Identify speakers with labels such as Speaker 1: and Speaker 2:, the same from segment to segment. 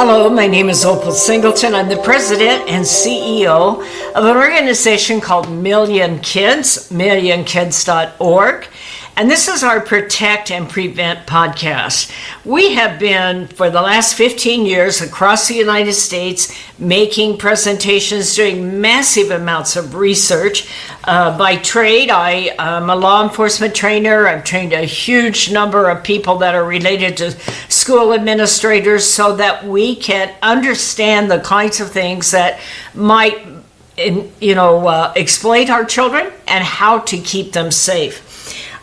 Speaker 1: Hello, my name is Opal Singleton. I'm the president and CEO of an organization called Million Kids, millionkids.org. And this is our Protect and Prevent podcast. We have been, for the last 15 years, across the United States, making presentations, doing massive amounts of research. By trade, I am a law enforcement trainer. I've trained a huge number of people that are related to school administrators so that we can understand the kinds of things that might, exploit our children and how to keep them safe.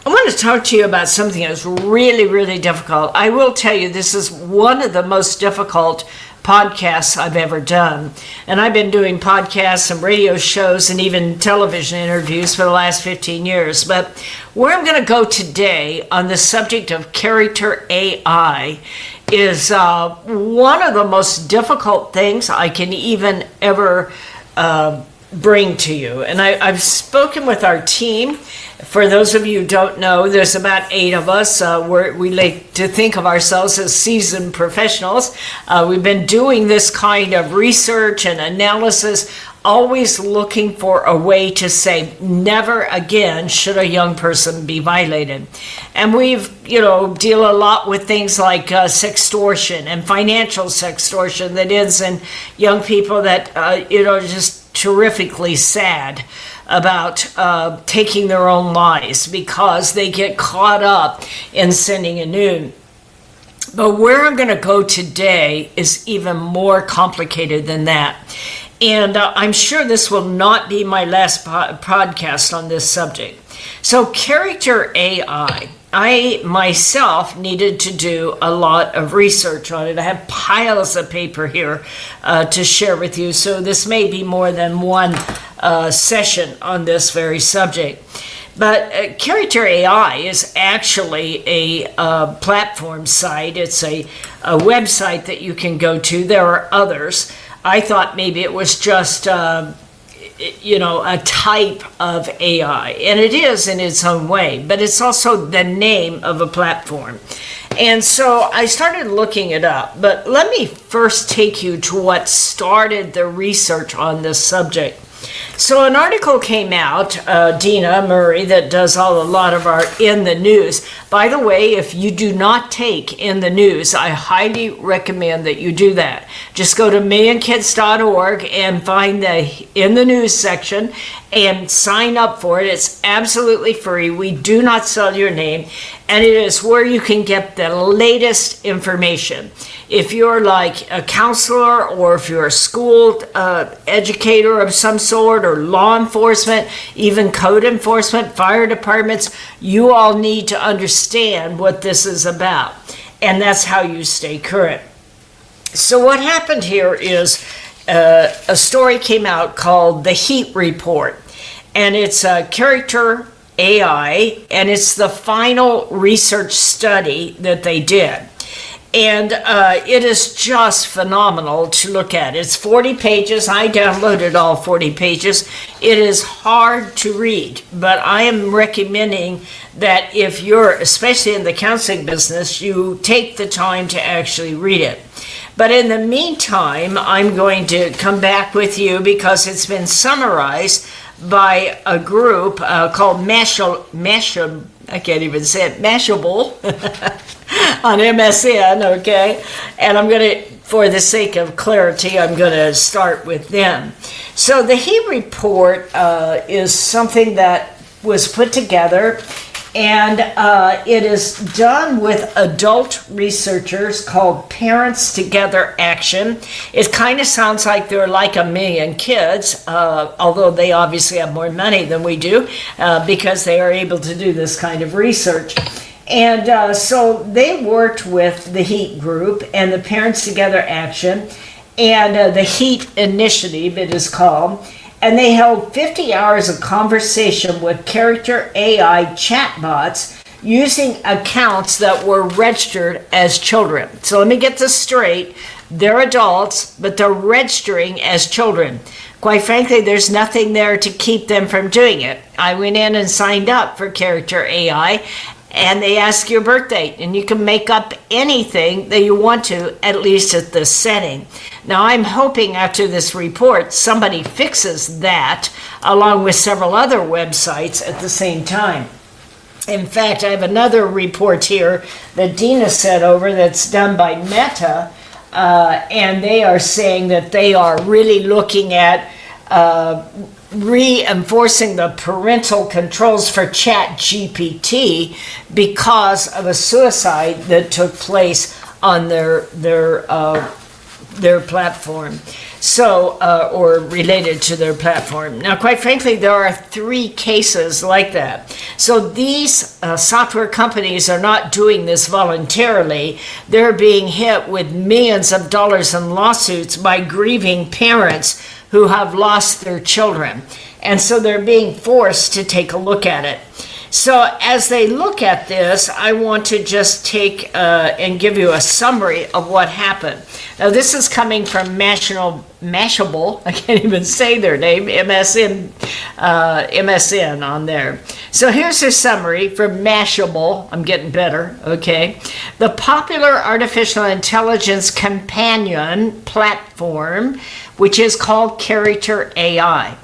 Speaker 1: I want to talk to you about something that's really, really difficult. I will tell you, this is one of the most difficult podcasts I've ever done. And I've been doing podcasts and radio shows and even television interviews for the last 15 years. But where I'm going to go today on the subject of Character.AI is one of the most difficult things I can even ever bring to you. And I've spoken with our team. For those of you who don't know, there's about 8 of us. We like to think of ourselves as seasoned professionals. We've been doing this kind of research and analysis, always looking for a way to say, never again should a young person be violated. And we've, deal a lot with things like sextortion and financial sextortion that ends in young people that, just terrifically sad about taking their own lives because they get caught up in sending a nude. But where I'm going to go today is even more complicated than that. And I'm sure this will not be my last podcast on this subject. So Character.AI, I myself needed to do a lot of research on it. I have piles of paper here to share with you, so this may be more than one session on this very subject. But Character.AI is actually a platform site. It's a website that you can go to. There are others. I thought maybe it was just a type of AI, and it is in its own way, but it's also the name of a platform. And so I started looking it up, but let me first take you to what started the research on this subject. So an article came out, Dina Murray, that does a lot of our In the News. By the way, if you do not take In the News, I highly recommend that you do that. Just go to millionkids.org and find the In the News section and sign up for it. It's absolutely free. We do not sell your name, and it is where you can get the latest information. If you're like a counselor or if you're a school educator of some sort or law enforcement, even code enforcement, fire departments, you all need to understand what this is about. And that's how you stay current. So what happened here is a story came out called The Heat Report. And it's Character.AI, and it's the final research study that they did. And it is just phenomenal to look at. It's 40 pages. I downloaded all 40 pages. It is hard to read, but I am recommending that if you're, especially in the counseling business, you take the time to actually read it. But in the meantime, I'm going to come back with you because it's been summarized by a group called Mashable on MSN, okay? And I'm going to, for the sake of clarity, I'm going to start with them. So the Heat Report is something that was put together, and it is done with adult researchers called ParentsTogether Action. It kind of sounds like they're like a million kids, although they obviously have more money than we do because they are able to do this kind of research. And so they worked with the HEAT group and the ParentsTogether Action and the HEAT Initiative, it is called. And they held 50 hours of conversation with Character.AI chatbots using accounts that were registered as children. So let me get this straight. They're adults, but they're registering as children. Quite frankly, there's nothing there to keep them from doing it. I went in and signed up for Character.AI, and they ask your birth date, and you can make up anything that you want to, at least at this setting. Now, I'm hoping after this report, somebody fixes that, along with several other websites at the same time. In fact, I have another report here that Dina sent over that's done by Meta, and they are saying that they are really looking at reinforcing the parental controls for ChatGPT because of a suicide that took place on their platform. So, or related to their platform. Now, quite frankly, there are 3 cases like that. So these software companies are not doing this voluntarily. They're being hit with millions of dollars in lawsuits by grieving parents who have lost their children. And so they're being forced to take a look at it. So as they look at this, I want to just take and give you a summary of what happened. Now, this is coming from Mashable, I can't even say their name, MSN on there. So here's their summary from Mashable. I'm getting better, okay? The popular artificial intelligence companion platform, which is called Character.AI.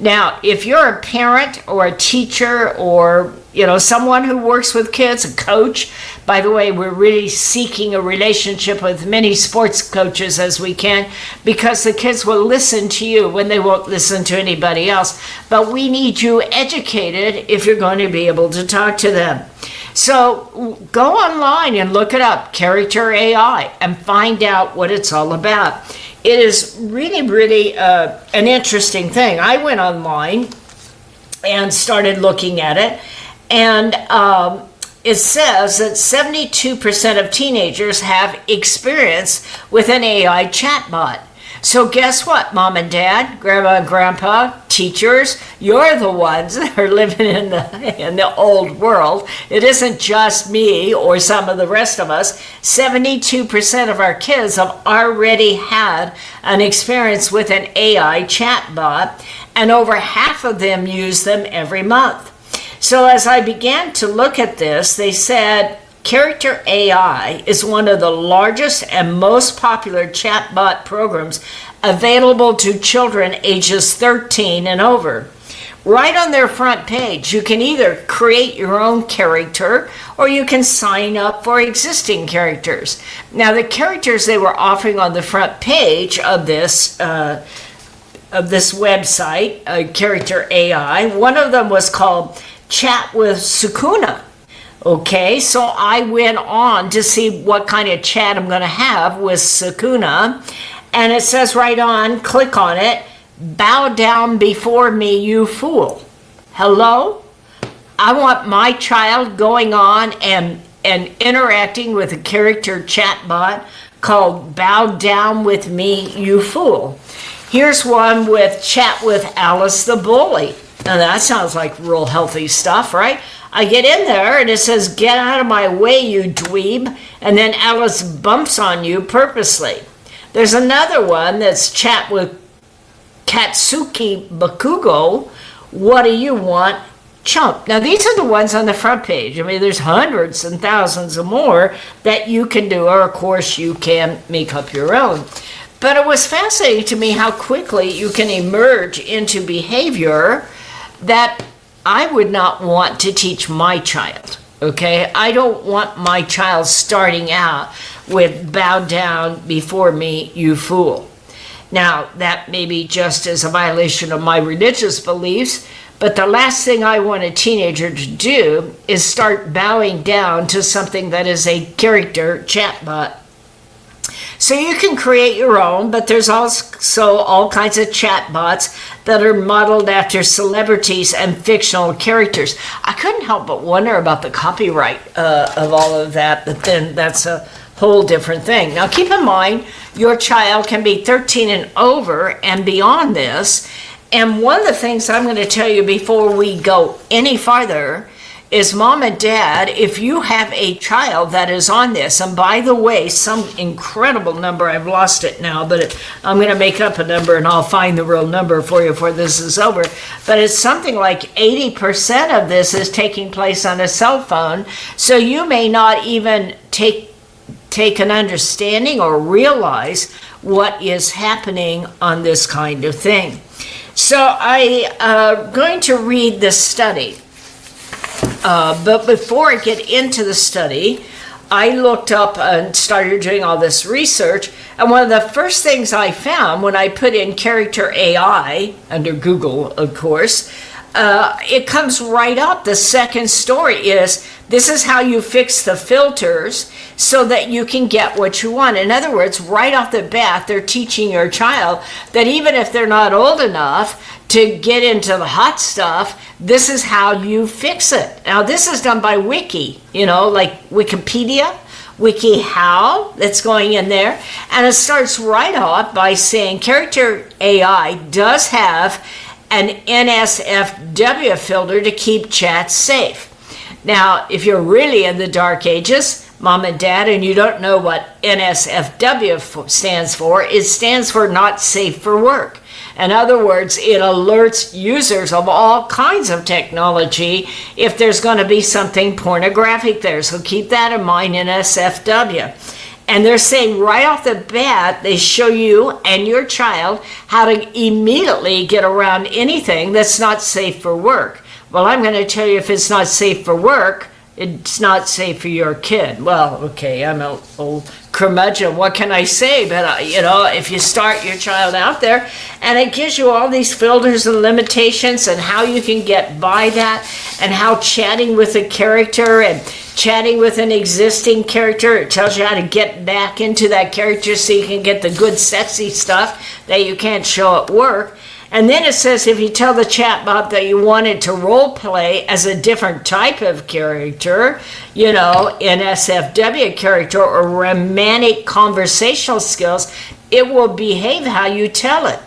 Speaker 1: Now, if you're a parent or a teacher or, someone who works with kids, a coach, by the way, we're really seeking a relationship with many sports coaches as we can, because the kids will listen to you when they won't listen to anybody else. But we need you educated if you're going to be able to talk to them. So go online and look it up, Character.AI, and find out what it's all about. It is really, really an interesting thing. I went online and started looking at it, and it says that 72% of teenagers have experience with an AI chatbot. So guess what, Mom and Dad, Grandma and Grandpa, teachers, you're the ones that are living in the old world. It isn't just me or some of the rest of us. 72% of our kids have already had an experience with an AI chatbot, and over half of them use them every month. So as I began to look at this, they said, Character.AI is one of the largest and most popular chatbot programs available to children ages 13 and over. Right on their front page, you can either create your own character or you can sign up for existing characters. Now, the characters they were offering on the front page of this website, Character.AI, one of them was called Chat with Sukuna. Okay, so I went on to see what kind of chat I'm going to have with Sukuna, and it says right on, click on it, bow down before me, you fool. Hello? I want my child going on and interacting with a character chatbot called Bow Down with Me, You Fool. Here's one with Chat with Alice the Bully. Now that sounds like real healthy stuff, right? I get in there and it says, get out of my way, you dweeb. And then Alice bumps on you purposely. There's another one that's Chat with Katsuki Bakugo. What do you want, chump? Now these are the ones on the front page. I mean, there's hundreds and thousands of more that you can do, or of course you can make up your own. But it was fascinating to me how quickly you can emerge into behavior that I would not want to teach my child, okay? I don't want my child starting out with bow down before me, you fool. Now, that may be just as a violation of my religious beliefs, but the last thing I want a teenager to do is start bowing down to something that is a character chatbot. So you can create your own, but there's also all kinds of chatbots that are modeled after celebrities and fictional characters. I couldn't help but wonder about the copyright of all of that, but then that's a whole different thing. Now keep in mind, your child can be 13 and over and beyond this. And one of the things I'm going to tell you before we go any farther is mom and dad, if you have a child that is on this, and by the way, some incredible number, I've lost it now, but I'm going to make up a number and I'll find the real number for you before this is over. But it's something like 80% of this is taking place on a cell phone. So you may not even take an understanding or realize what is happening on this kind of thing. So I'm going to read this study. But before I get into the study, I looked up and started doing all this research. And one of the first things I found when I put in Character.AI, under Google, of course, it comes right up. The second story is, this is how you fix the filters so that you can get what you want. In other words, right off the bat, they're teaching your child that even if they're not old enough to get into the hot stuff, this is how you fix it. Now, this is done by Wiki, like Wikipedia, WikiHow, that's going in there. And it starts right off by saying Character.AI does have an NSFW filter to keep chats safe. Now, if you're really in the dark ages, mom and dad, and you don't know what NSFW stands for, it stands for not safe for work. In other words, it alerts users of all kinds of technology if there's going to be something pornographic there. So keep that in mind, NSFW. And they're saying right off the bat, they show you and your child how to immediately get around anything that's not safe for work. Well, I'm going to tell you, if it's not safe for work, it's not safe for your kid. Well, okay, I'm an old curmudgeon. What can I say? But, if you start your child out there, and it gives you all these filters and limitations and how you can get by that, and how chatting with a character and chatting with an existing character, it tells you how to get back into that character so you can get the good, sexy stuff that you can't show at work. And then it says if you tell the chatbot that you want it to role play as a different type of character, NSFW character or romantic conversational skills, it will behave how you tell it.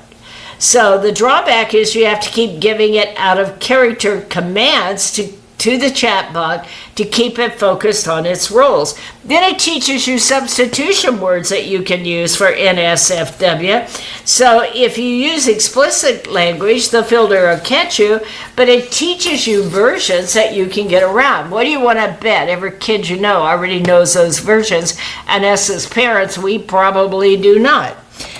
Speaker 1: So the drawback is you have to keep giving it out of character commands to the chatbot to keep it focused on its roles. Then it teaches you substitution words that you can use for NSFW. So if you use explicit language, the filter will catch you, but it teaches you versions that you can get around. What do you want to bet? Every kid you know already knows those versions, and us as parents, we probably do not.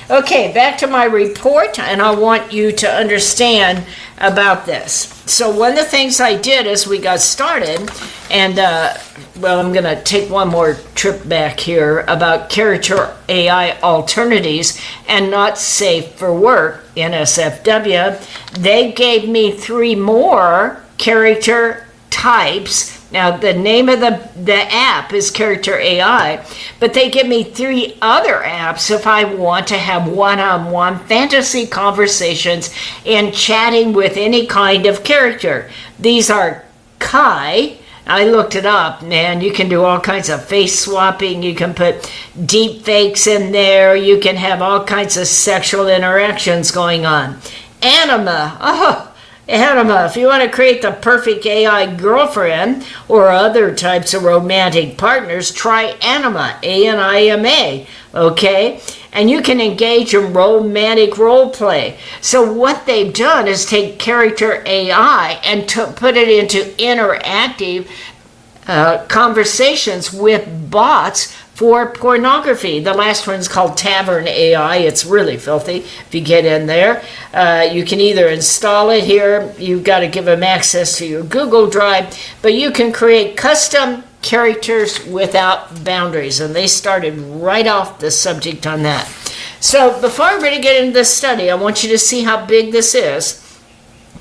Speaker 1: Okay, back to my report, and I want you to understand about this. So one of the things I did as we got started, and I'm going to take one more trip back here about Character.AI alternatives and not safe for work, NSFW. They gave me 3 more character types. Now, the name of the app is Character.AI, but they give me 3 other apps if I want to have one-on-one fantasy conversations and chatting with any kind of character. These are Kai. I looked it up, man. You can do all kinds of face swapping. You can put deep fakes in there. You can have all kinds of sexual interactions going on. Anima. Anima, if you want to create the perfect AI girlfriend or other types of romantic partners, try Anima, A-N-I-M-A, okay? And you can engage in romantic role play. So what they've done is take Character.AI and put it into interactive conversations with bots for pornography. The last one's called Tavern.AI. It's really filthy if you get in there. You can either install it here. You've got to give them access to your Google Drive, but you can create custom characters without boundaries, and they started right off the subject on that. So before I really get into this study, I want you to see how big this is.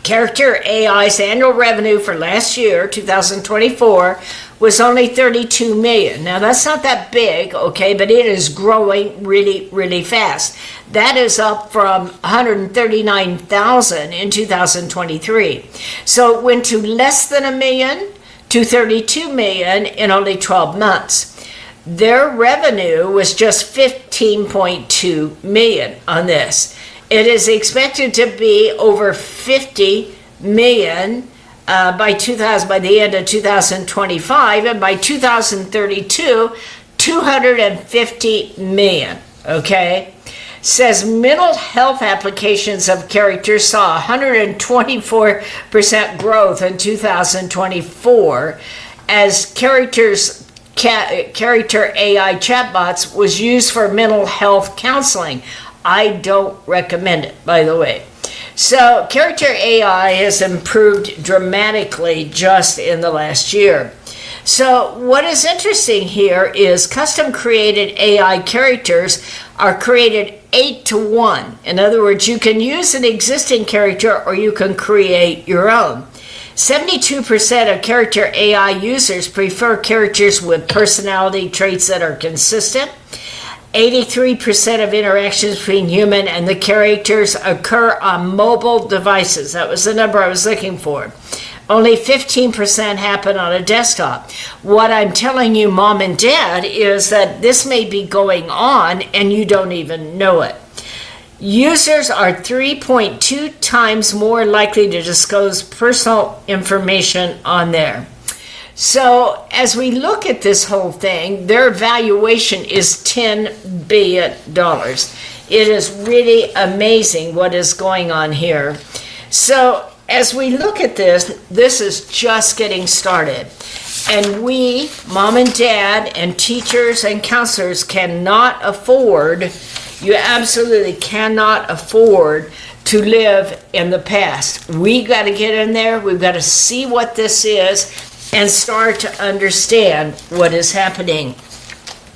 Speaker 1: Character.AI's annual revenue for last year, 2024, was only $32 million. Now, that's not that big, okay, but it is growing really, really fast. That is up from $139,000 in 2023. So it went to less than $1 million to $32 million in only 12 months. Their revenue was just $15.2 million on this. It is expected to be over $50 million by the end of 2025, and by 2032, 250 million. Okay, says mental health applications of Character saw 124% growth in 2024 as Character.AI chatbots was used for mental health counseling. I don't recommend it, by the way. So Character.AI has improved dramatically just in the last year. So what is interesting here is custom created AI characters are created 8-to-1. In other words, you can use an existing character or you can create your own. 72% of Character.AI users prefer characters with personality traits that are consistent. 83% of interactions between human and the characters occur on mobile devices. That was the number I was looking for. Only 15% happen on a desktop. What I'm telling you, mom and dad, is that this may be going on and you don't even know it. Users are 3.2 times more likely to disclose personal information on there. So as we look at this whole thing, their valuation is $10 billion. It is really amazing what is going on here. So as we look at this, this is just getting started. And we, mom and dad, and teachers and counselors cannot afford, you absolutely cannot afford to live in the past. We got to get in there. We've got to see what this is and start to understand what is happening,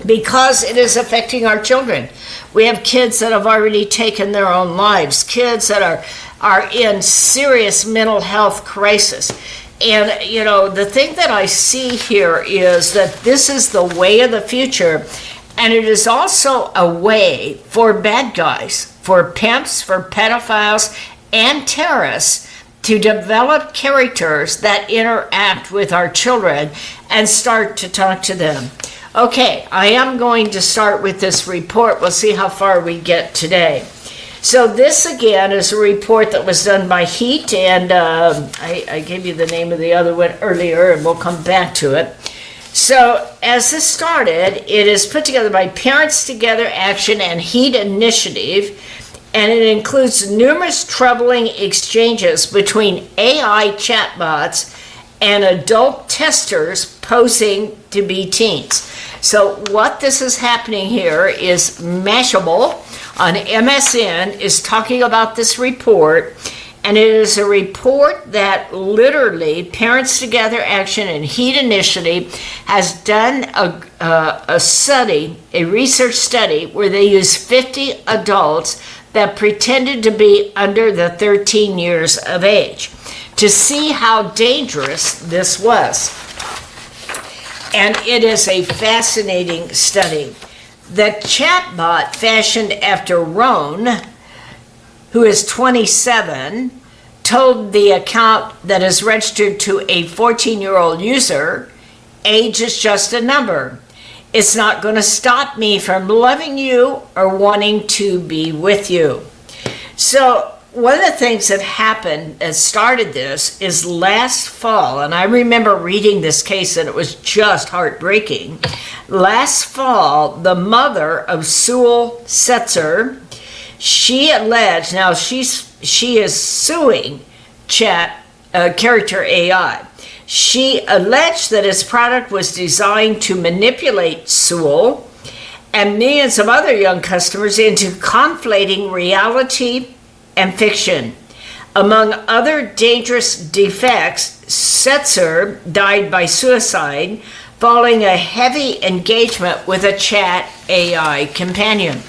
Speaker 1: because it is affecting our children. We have kids that have already taken their own lives, kids that are in serious mental health crisis. And, you know, the thing that I see here is that this is the way of the future, and it is also a way for bad guys, for pimps, for pedophiles, and terrorists to develop characters that interact with our children and start to talk to them. Okay, I am going to start with this report. We'll see how far we get today. So this again is a report that was done by Heat, and I gave you the name of the other one earlier, and we'll come back to it. So as this started, it is put together by ParentsTogether Action and Heat Initiative, and it includes numerous troubling exchanges between AI chatbots and adult testers posing to be teens. So what this is happening here is Mashable on MSN is talking about this report, and it is a report that literally ParentsTogether Action and Heat Initiative has done a study, a research study, where they used 50 adults that pretended to be under the 13 years of age to see how dangerous this was. And it is a fascinating study. The chatbot fashioned after Roan, who is 27, told the account that is registered to a 14-year-old user, age is just a number. It's not going to stop me from loving you or wanting to be with you. So one of the things that happened that started this is last fall, and I remember reading this case and it was just heartbreaking. Last fall, the mother of Sewell Setzer, she alleged, now she is suing Character.AI. She alleged that its product was designed to manipulate Sewell and millions of other young customers into conflating reality and fiction. Among other dangerous defects, Setzer died by suicide following a heavy engagement with a chat AI companion.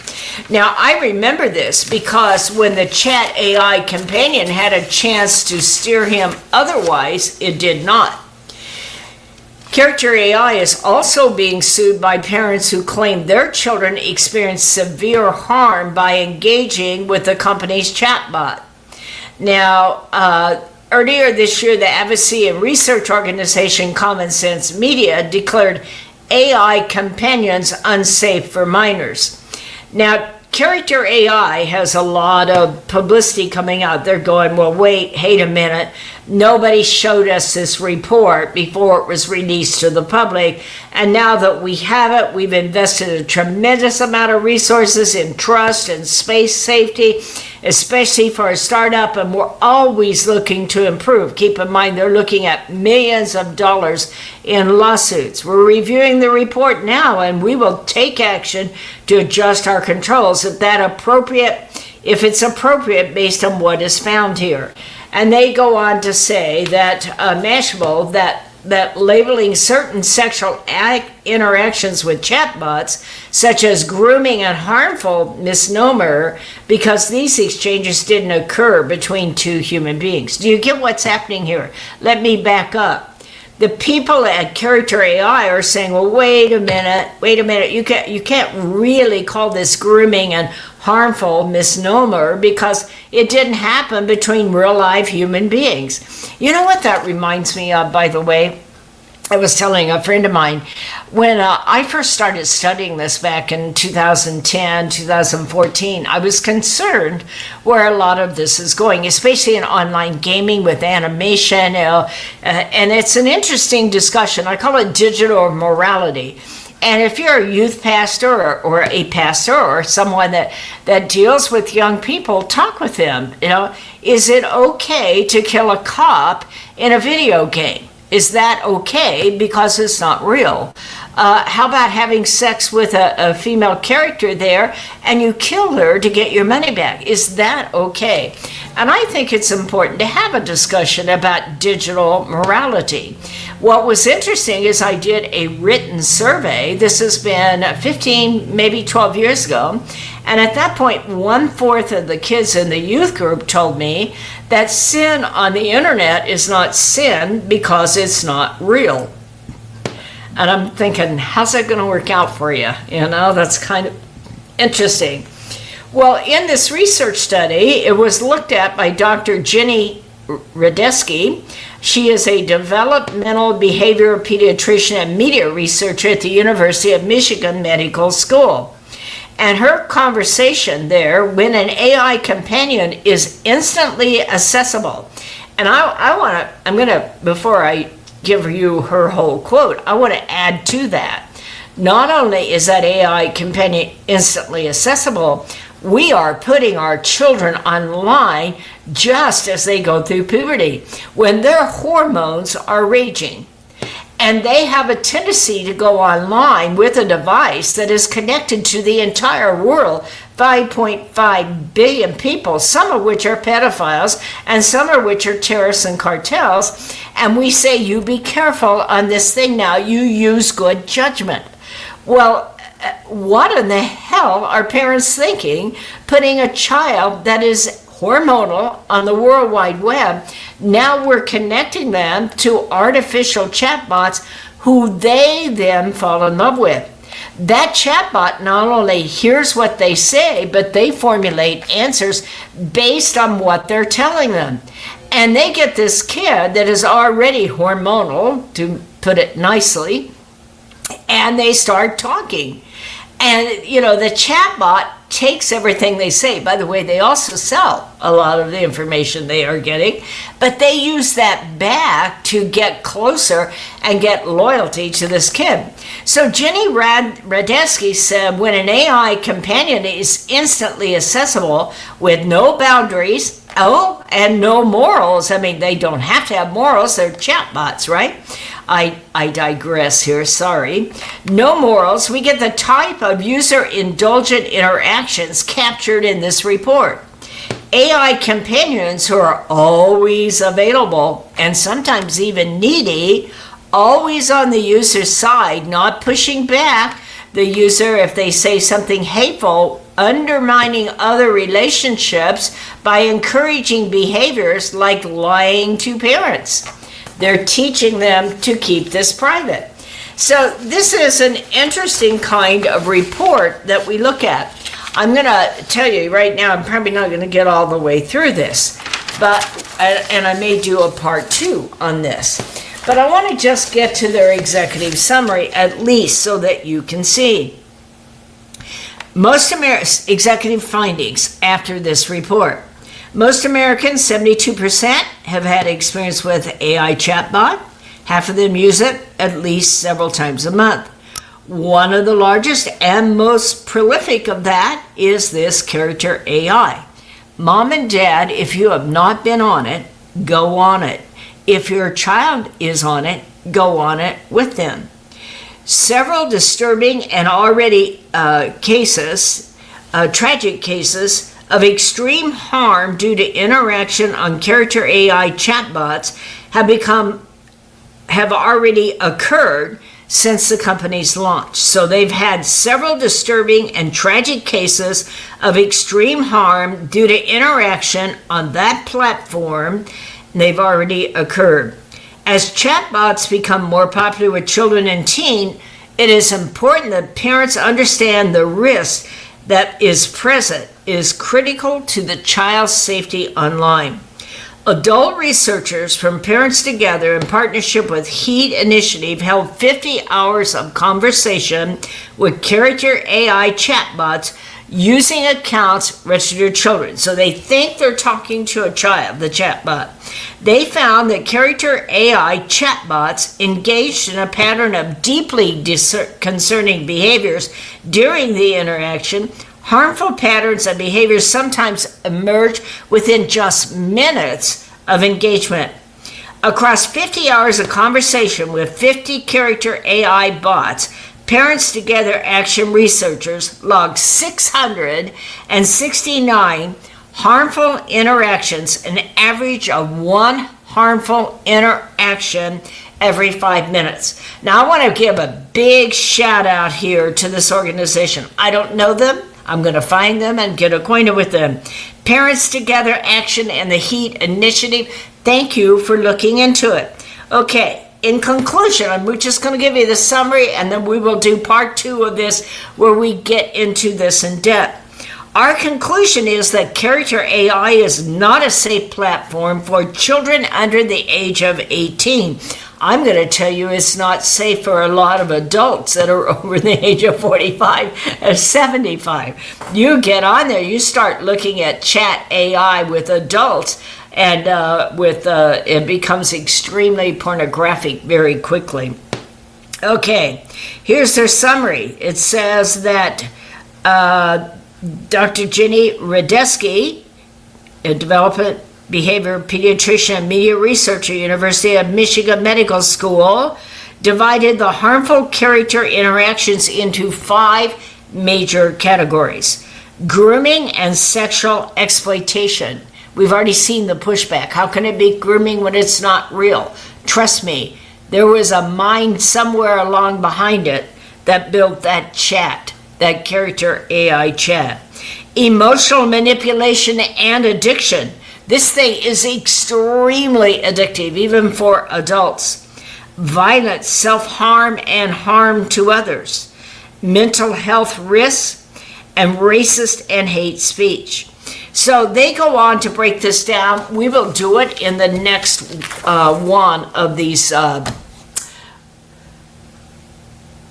Speaker 1: Now, I remember this because when the chat AI companion had a chance to steer him otherwise, it did not. Character.AI is also being sued by parents who claim their children experienced severe harm by engaging with the company's chatbot. Now, earlier this year, the advocacy and research organization Common Sense Media declared AI companions unsafe for minors. Now, Character.AI has a lot of publicity coming out. They're going, well, wait a minute. nobody showed us this report before it was released to the public. And now that we have it, we've invested a tremendous amount of resources in trust and space safety, especially for a startup, and we're always looking to improve. Keep in mind, they're looking at millions of dollars in lawsuits. We're reviewing the report now, and we will take action to adjust our controls if it's appropriate based on what is found here. And they go on to say that Mashable, that labeling certain sexual interactions with chatbots, such as grooming and harmful, misnomer, because these exchanges didn't occur between two human beings. Do you get what's happening here? Let me back up. The people at Character.AI are saying, well, wait a minute, you can't really call this grooming and harmful misnomer because it didn't happen between real live human beings. You know what that reminds me of, by the way? I was telling a friend of mine, when I first started studying this back in 2010, 2014, I was concerned where a lot of this is going, especially in online gaming with animation. And it's an interesting discussion. I call it digital morality. And if you're a youth pastor or a pastor or someone that deals with young people, talk with them. Is it okay to kill a cop in a video game? Is that okay because it's not real? How about having sex with a female character there and you kill her to get your money back? Is that okay? And I think it's important to have a discussion about digital morality. What was interesting is I did a written survey. This has been 15, maybe 12 years ago. And at that point, 1/4 of the kids in the youth group told me that sin on the internet is not sin because it's not real. And I'm thinking, how's that going to work out for you? That's kind of interesting. Well, in this research study, it was looked at by Dr. Jenny Radesky. She is a developmental behavior pediatrician and media researcher at the University of Michigan Medical School. And her conversation there, when an AI companion is instantly accessible. And before I give you her whole quote, I want to add to that. Not only is that AI companion instantly accessible, we are putting our children online just as they go through puberty, when their hormones are raging. And they have a tendency to go online with a device that is connected to the entire world, 5.5 billion people, some of which are pedophiles and some of which are terrorists and cartels. And we say, you be careful on this thing now, you use good judgment. Well, what in the hell are parents thinking, putting a child that is hormonal on the World Wide Web? Now we're connecting them to artificial chatbots who they then fall in love with. That chatbot not only hears what they say, but they formulate answers based on what they're telling them. And they get this kid that is already hormonal, to put it nicely, and they start talking. And, the chatbot takes everything they say. By the way, they also sell a lot of the information they are getting, but they use that back to get closer and get loyalty to this kid. So Jenny Radesky said, when an AI companion is instantly accessible with no boundaries, and no morals. I mean, they don't have to have morals. They're chatbots, right? I digress here, sorry. No morals. We get the type of user-indulgent interactions captured in this report. AI companions who are always available and sometimes even needy, always on the user's side, not pushing back the user if they say something hateful, undermining other relationships by encouraging behaviors like lying to parents. They're teaching them to keep this private. So this is an interesting kind of report that we look at. I'm going to tell you right now, I'm probably not going to get all the way through this, and I may do a part 2 on this. But I want to just get to their executive summary, at least so that you can see. Most executive findings after this report. Most Americans, 72%, have had experience with AI chatbot. Half of them use it at least several times a month. One of the largest and most prolific of that is this Character.AI. Mom and Dad, if you have not been on it, go on it. If your child is on it, go on it with them. Several disturbing and already tragic cases of extreme harm due to interaction on Character.AI chatbots have already occurred since the company's launch. So they've had several disturbing and tragic cases of extreme harm due to interaction on that platform. They've already occurred. As chatbots become more popular with children and teens, it is important that parents understand the risk that is present is critical to the child's safety online. Adult researchers from ParentsTogether, in partnership with HEAT Initiative, held 50 hours of conversation with Character.AI chatbots using accounts registered to children. So they think they're talking to a child, the chatbot. They found that Character.AI chatbots engaged in a pattern of deeply concerning behaviors during the interaction. Harmful patterns and behaviors sometimes emerge within just minutes of engagement. Across 50 hours of conversation with 50 Character.AI bots, ParentsTogether action researchers logged 669 harmful interactions, an average of one harmful interaction every 5 minutes. Now, I want to give a big shout out here to this organization. I don't know them. I'm going to find them and get acquainted with them. ParentsTogether Action and the HEAT Initiative, thank you for looking into it. Okay, in conclusion, I'm just going to give you the summary, and then we will do part 2 of this where we get into this in depth. Our conclusion is that Character.AI is not a safe platform for children under the age of 18. I'm going to tell you it's not safe for a lot of adults that are over the age of 45 and 75. You get on there, you start looking at chat AI with adults, and it becomes extremely pornographic very quickly. Okay, here's their summary. It says that Dr. Jenny Radesky, a development behavior pediatrician and media researcher, University of Michigan Medical School, divided the harmful character interactions into 5 major categories. Grooming and sexual exploitation. We've already seen the pushback. How can it be grooming when it's not real? Trust me, there was a mind somewhere along behind it that built that chat, that Character.AI chat. Emotional manipulation and addiction. This thing is extremely addictive, even for adults. Violence, self-harm, and harm to others. Mental health risks, and racist and hate speech. So they go on to break this down. We will do it in the next one of these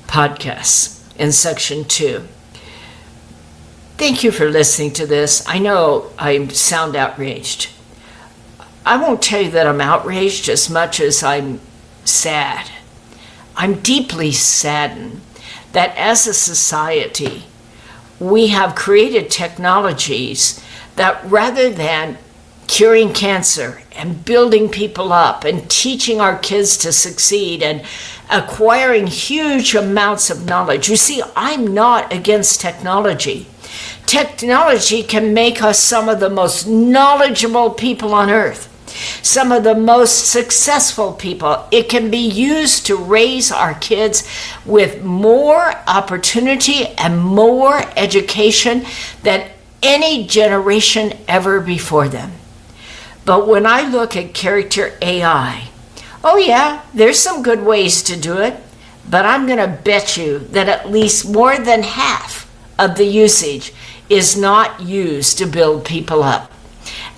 Speaker 1: podcasts in section 2. Thank you for listening to this. I know I sound outraged. I won't tell you that I'm outraged as much as I'm sad. I'm deeply saddened that as a society, we have created technologies that, rather than curing cancer and building people up and teaching our kids to succeed and acquiring huge amounts of knowledge. You see, I'm not against technology. Technology can make us some of the most knowledgeable people on earth, some of the most successful people. It can be used to raise our kids with more opportunity and more education than any generation ever before them. But when I look at Character.AI, oh yeah, there's some good ways to do it, but I'm going to bet you that at least more than half of the usage is not used to build people up.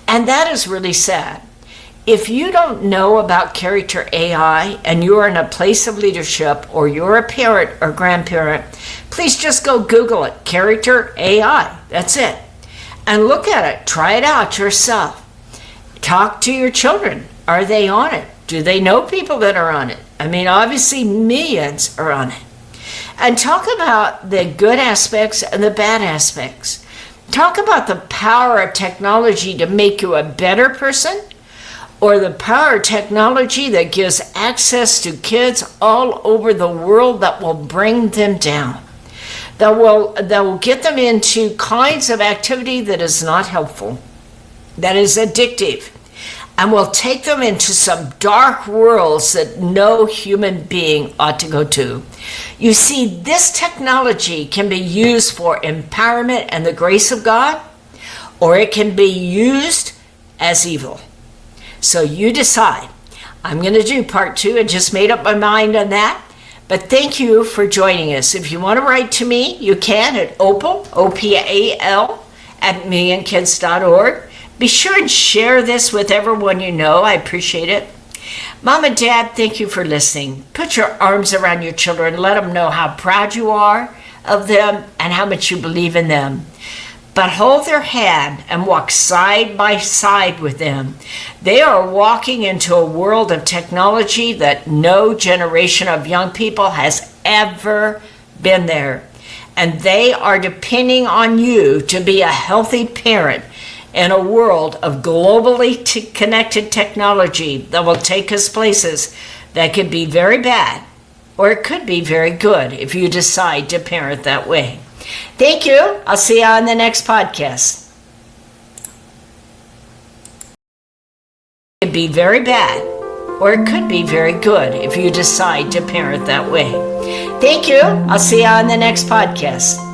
Speaker 1: And that is really sad. If you don't know about Character.AI and you're in a place of leadership, or you're a parent or grandparent, please just go Google it, Character.AI. That's it. and look at it. Try it out yourself. Talk to your children. Are they on it? Do they know people that are on it? I mean, obviously millions are on it. And talk about the good aspects and the bad aspects. Talk about the power of technology to make you a better person, or the power of technology that gives access to kids all over the world that will bring them down, that will get them into kinds of activity that is not helpful, that is addictive, and will take them into some dark worlds that no human being ought to go to. You see, this technology can be used for empowerment and the grace of God, or it can be used as evil. So you decide. I'm going to do part 2. I just made up my mind on that. But thank you for joining us. If you want to write to me, you can at opal, O-P-A-L, at millionkids.org. Be sure and share this with everyone you know. I appreciate it. Mom and Dad, thank you for listening. Put your arms around your children. Let them know how proud you are of them and how much you believe in them. But hold their hand and walk side by side with them. They are walking into a world of technology that no generation of young people has ever been there. And they are depending on you to be a healthy parent in a world of globally connected technology that will take us places that could be very bad, or it could be very good if you decide to parent that way. Thank you. I'll see you on the next podcast. It could be very bad, or it could be very good if you decide to parent that way. Thank you. I'll see you on the next podcast.